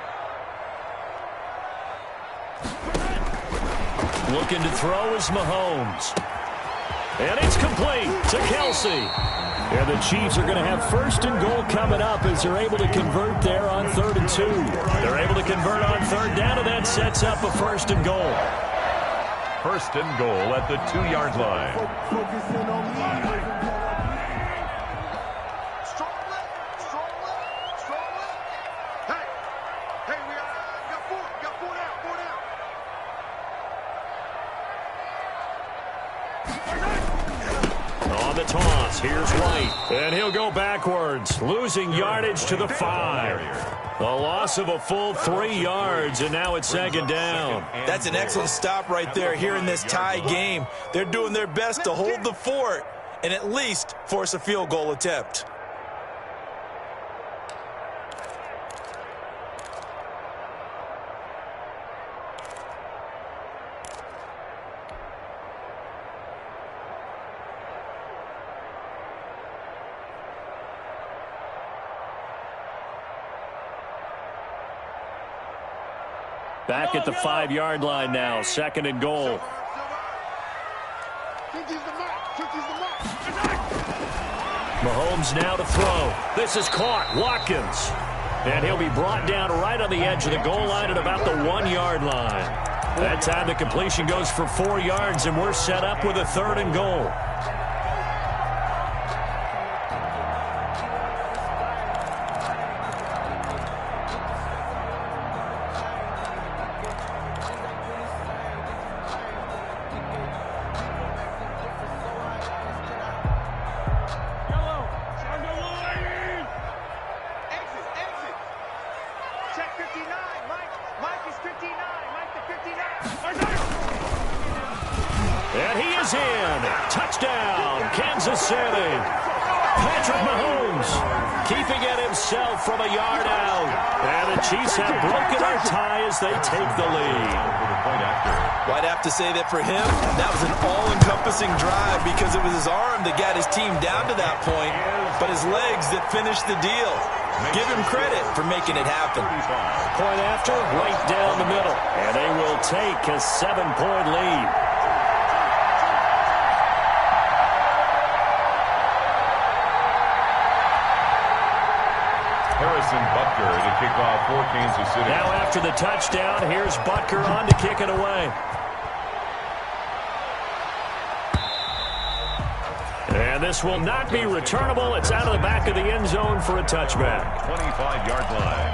Looking to throw is Mahomes. And it's complete to Kelsey. And the Chiefs are going to have 1st and goal coming up as they're able to convert there on 3rd and 2. They're able to convert on 3rd down, and that sets up a 1st and goal. 1st and goal at the 2-yard line. Strong left. Hey, we got 4 down. On the toss, here's White. And he'll go backwards, losing yardage to the 5. A loss of a full 3 yards, and now it's 2nd down. That's an excellent stop right there here in this tie game. They're doing their best to hold the fort and at least force a field goal attempt. Back at the 5-yard line now, 2nd and goal. 50's the mark. Mahomes now to throw. This is caught. Watkins. And he'll be brought down right on the edge of the goal line at about the 1-yard line. That time the completion goes for 4 yards, and we're set up with a 3rd and goal. Check 59. Mike is 59. Mike the 59. And he is in. Touchdown, Kansas City. Patrick Mahomes keeping it himself from a yard out. And the Chiefs have broken our tie as they take the lead. Well, I'd have to say that for him, that was an all-encompassing drive because it was his arm that got his team down to that point, but his legs that finished the deal. Give him credit for making it happen. Point after, right down the middle. And they will take a 7-point lead. Harrison Butker to kick off for Kansas City. Now after the touchdown, here's Butker on to kick it away. And this will not be returnable. It's out of the back of the end zone for a touchback. 25-yard line.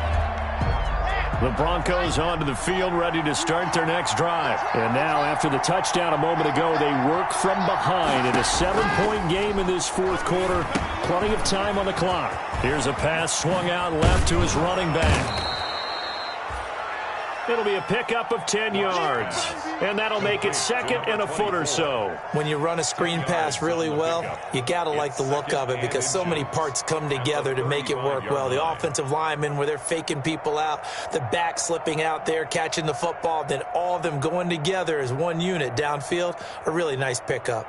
The Broncos onto the field, ready to start their next drive. And now, after the touchdown a moment ago, they work from behind in a 7-point game in this 4th quarter. Plenty of time on the clock. Here's a pass swung out left to his running back. It'll be a pickup of 10 yards. And that'll make it second and a foot or so. When you run a screen pass really well, you got to like the look of it because so many parts come together to make it work well. The offensive linemen, where they're faking people out, the back slipping out there, catching the football, then all of them going together as one unit downfield, a really nice pickup.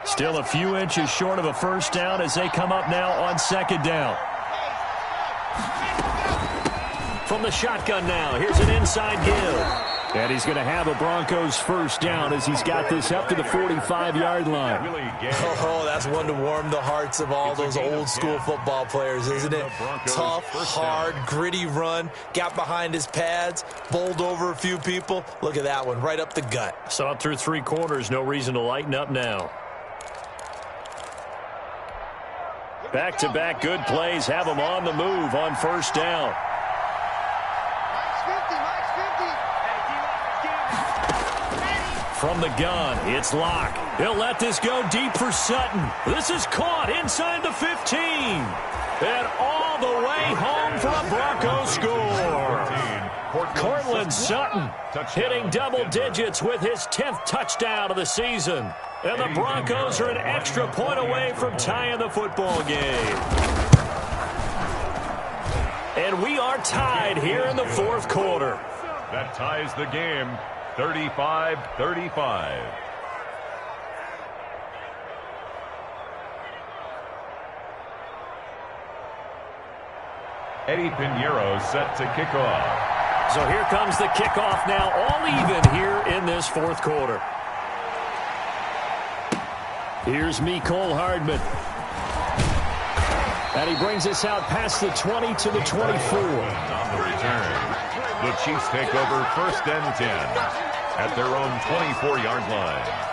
Still a few inches short of a first down as they come up now on second down. From the shotgun now, here's an inside give. And he's going to have a Broncos first down as he's got this up to the 45-yard line. Oh, that's one to warm the hearts of all those old-school football players, isn't it? Tough, hard, gritty run, got behind his pads, bowled over a few people. Look at that one, right up the gut. Saw it through 3 quarters, no reason to lighten up now. Back-to-back good plays have them on the move on first down. From the gun, it's Locke. He'll let this go deep for Sutton. This is caught inside the 15. And all the way home for a Broncos score. Cortland Sutton hitting double digits with his 10th touchdown of the season. And the Broncos are an extra point away from tying the football game. And we are tied here in the fourth quarter. That ties the game, 35-35. Eddie Pinheiro set to kick off. So here comes the kickoff now, all even here in this fourth quarter. Here's Mecole Hardman. And he brings us out past the 20 to the 24. On the return, the Chiefs take over first and 10 at their own 24-yard line.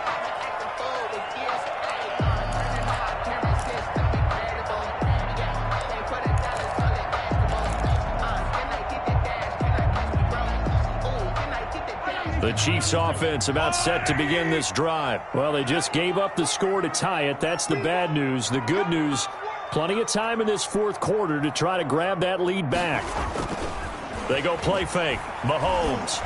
The Chiefs offense about set to begin this drive. Well, they just gave up the score to tie it. That's the bad news. The good news, plenty of time in this fourth quarter to try to grab that lead back. They go play fake. Mahomes.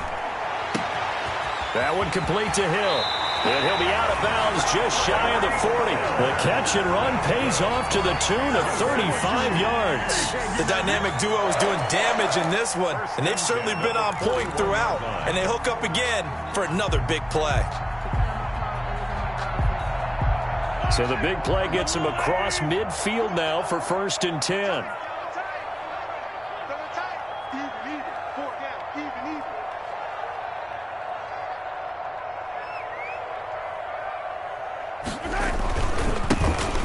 That one complete to Hill. And he'll be out of bounds just shy of the 40. The catch and run pays off to the tune of 35 yards. The dynamic duo is doing damage in this one, and they've certainly been on point throughout. And they hook up again for another big play. So the big play gets him across midfield now for first and 10.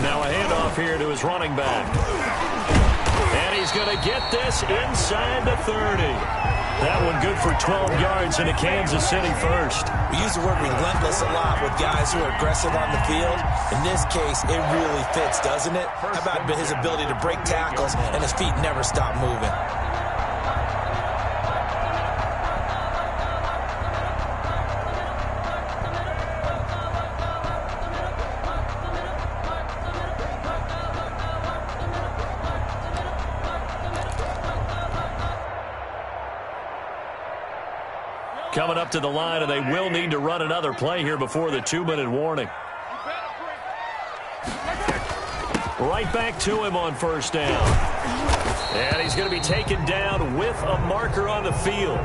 Now a handoff here to his running back. And he's going to get this inside the 30. That one good for 12 yards into Kansas City first. We use the word relentless a lot with guys who are aggressive on the field. In this case, it really fits, doesn't it? How about his ability to break tackles and his feet never stop moving? Coming up to the line, and they will need to run another play here before the 2-minute warning. Right back to him on first down. And he's going to be taken down with a marker on the field.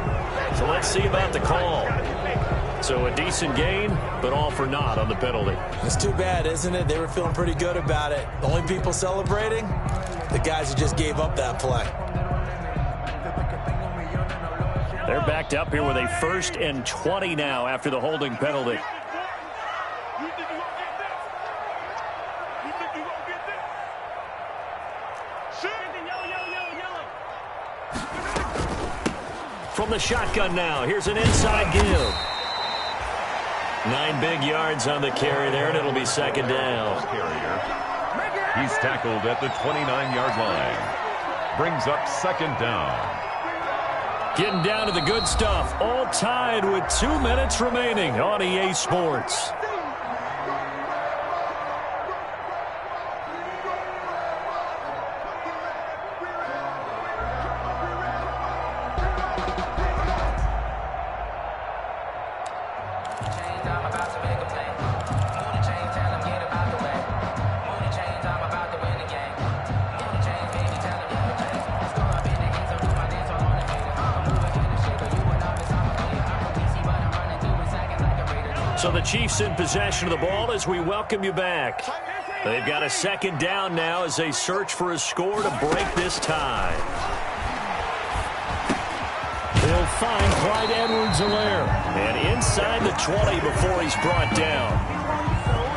So let's see about the call. So a decent gain, but all for naught on the penalty. It's too bad, isn't it? They were feeling pretty good about it. The only people celebrating, the guys who just gave up that play. They're backed up here with a 1st and 20 now after the holding penalty. From the shotgun now, here's an inside give. 9 big yards on the carry there, and it'll be second down. He's tackled at the 29-yard line. Brings up second down. Getting down to the good stuff. All tied with 2 minutes remaining on EA Sports. So the Chiefs in possession of the ball as we welcome you back. They've got a second down now as they search for a score to break this tie. They'll find Clyde Edwards-Helaire. And inside the 20 before he's brought down.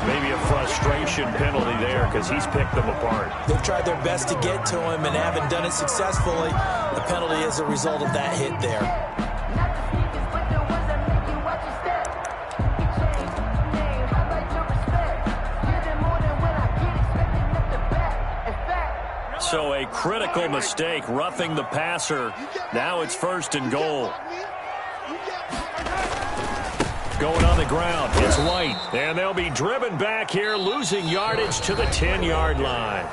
Maybe a frustration penalty there because he's picked them apart. They've tried their best to get to him and haven't done it successfully. The penalty is a result of that hit there. So a critical mistake, roughing the passer. Now it's 1st and goal. Going on the ground, it's White. And they'll be driven back here, losing yardage to the 10-yard line.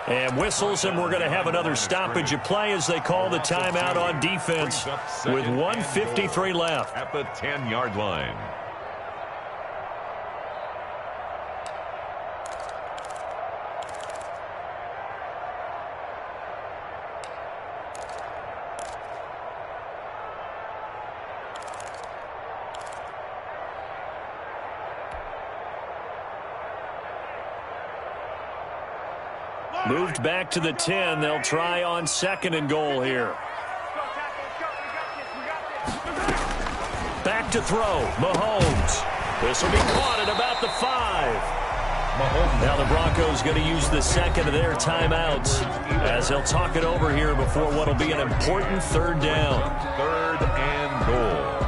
And whistles, and we're going to have another stoppage of play as they call the timeout on defense with 1:53 left. At the 10-yard line. Moved back to the 10. They'll try on 2nd and goal here. Back to throw. Mahomes. This will be caught at about the 5. Now the Broncos going to use the second of their timeouts as they'll talk it over here before what will be an important 3rd down. 3rd and goal.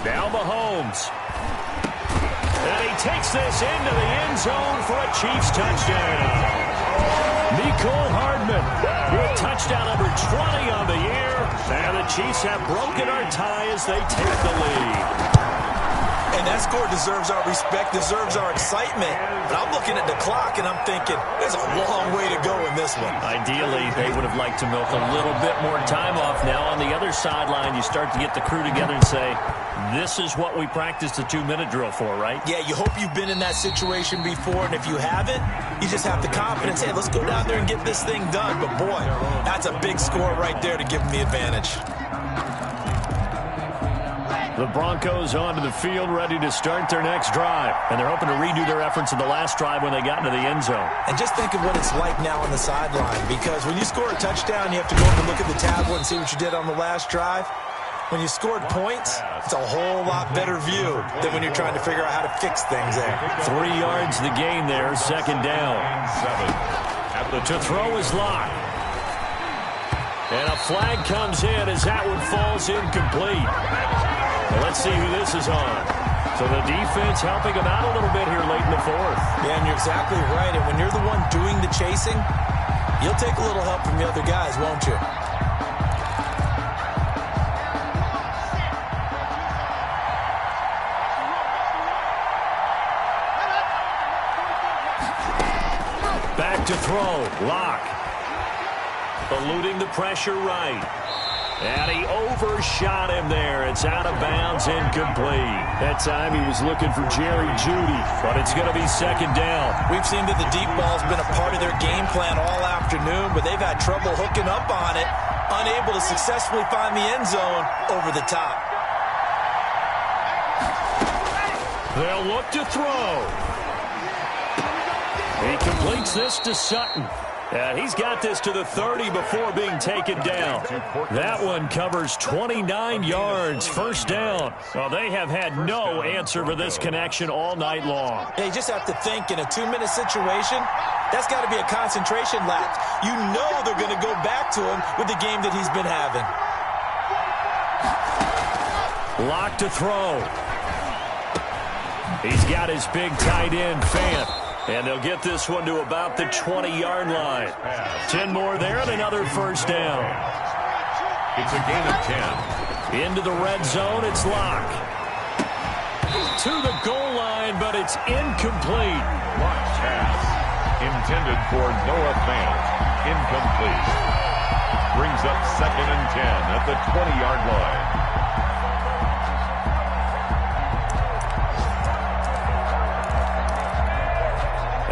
Now Mahomes. And he takes this into the end zone for a Chiefs touchdown. Mecole Hardman with touchdown number 20 on the year. And the Chiefs have broken our tie as they take the lead. And that score deserves our respect, deserves our excitement. But I'm looking at the clock, and I'm thinking, there's a long way to go in this one. Ideally, they would have liked to milk a little bit more time off. Now, on the other sideline, you start to get the crew together and say, this is what we practiced the 2-minute drill for, right? Yeah, you hope you've been in that situation before, and if you haven't, you just have the confidence, hey, let's go down there and get this thing done. But, boy, that's a big score right there to give them the advantage. The Broncos onto the field, ready to start their next drive. And they're hoping to redo their efforts in the last drive when they got into the end zone. And just think of what it's like now on the sideline, because when you score a touchdown, you have to go up and look at the tablet and see what you did on the last drive. When you scored points, it's a whole lot better view than when you're trying to figure out how to fix things there. 3 yards the gain there, 2nd down. To throw is locked. And a flag comes in as that one falls incomplete. Well, let's see who this is on. So the defense helping them out a little bit here late in the 4th. Yeah, and you're exactly right. And when you're the one doing the chasing, you'll take a little help from the other guys, won't you? Back to throw. Lock. Eluding the pressure right. And he overshot him there. It's out of bounds, incomplete. That time he was looking for Jerry Jeudy, but it's going to be 2nd down. We've seen that the deep ball's been a part of their game plan all afternoon, but they've had trouble hooking up on it, unable to successfully find the end zone over the top. They'll look to throw. He completes this to Sutton. And he's got this to the 30 before being taken down. That one covers 29 yards, 1st down. Well, they have had no answer for this connection all night long. Yeah, you just have to think in a 2-minute situation, that's got to be a concentration lapse. You know they're going to go back to him with the game that he's been having. Lock to throw. He's got his big tight end, Fant. And they'll get this one to about the 20-yard line. 10 more there and another 1st down. It's a gain of 10. Into the red zone, it's Locke. To the goal line, but it's incomplete. Watch pass. Intended for Noah Fant. Incomplete. Brings up 2nd and 10 at the 20-yard line.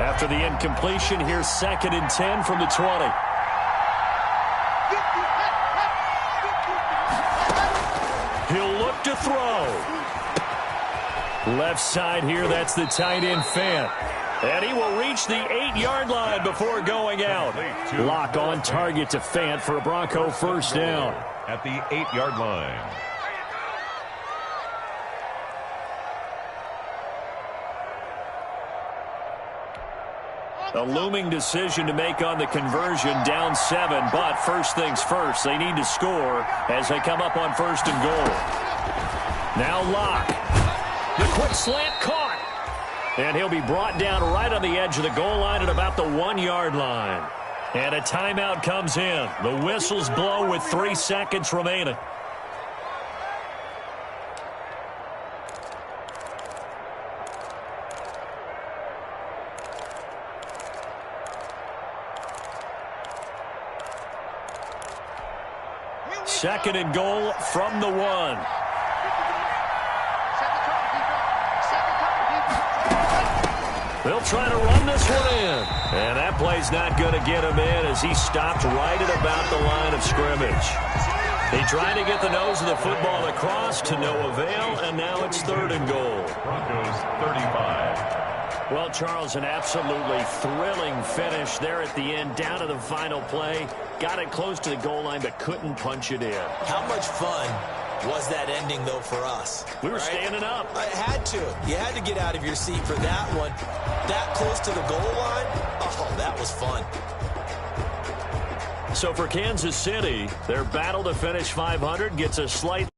After the incompletion, here's 2nd and 10 from the 20. He'll look to throw. Left side here, that's the tight end Fant. And he will reach the 8-yard line before going out. Lock on target to Fant for a Bronco first down. At the 8-yard line. A looming decision to make on the conversion, down 7, but first things first, they need to score as they come up on 1st and goal. Now Locke. The quick slant caught. And he'll be brought down right on the edge of the goal line at about the 1-yard line. And a timeout comes in. The whistles blow with 3 seconds remaining. Second and goal from the 1. They'll try to run this one in. And that play's not going to get him in as he stopped right at about the line of scrimmage. He tried to get the nose of the football across to no avail, and now it's 3rd and goal. Broncos 35. Well, Charles, an absolutely thrilling finish there at the end, down to the final play. Got it close to the goal line, but couldn't punch it in. How much fun was that ending, though, for us? We were standing up. I had to. You had to get out of your seat for that one. That close to the goal line, oh, that was fun. So for Kansas City, their battle to finish 500 gets a slight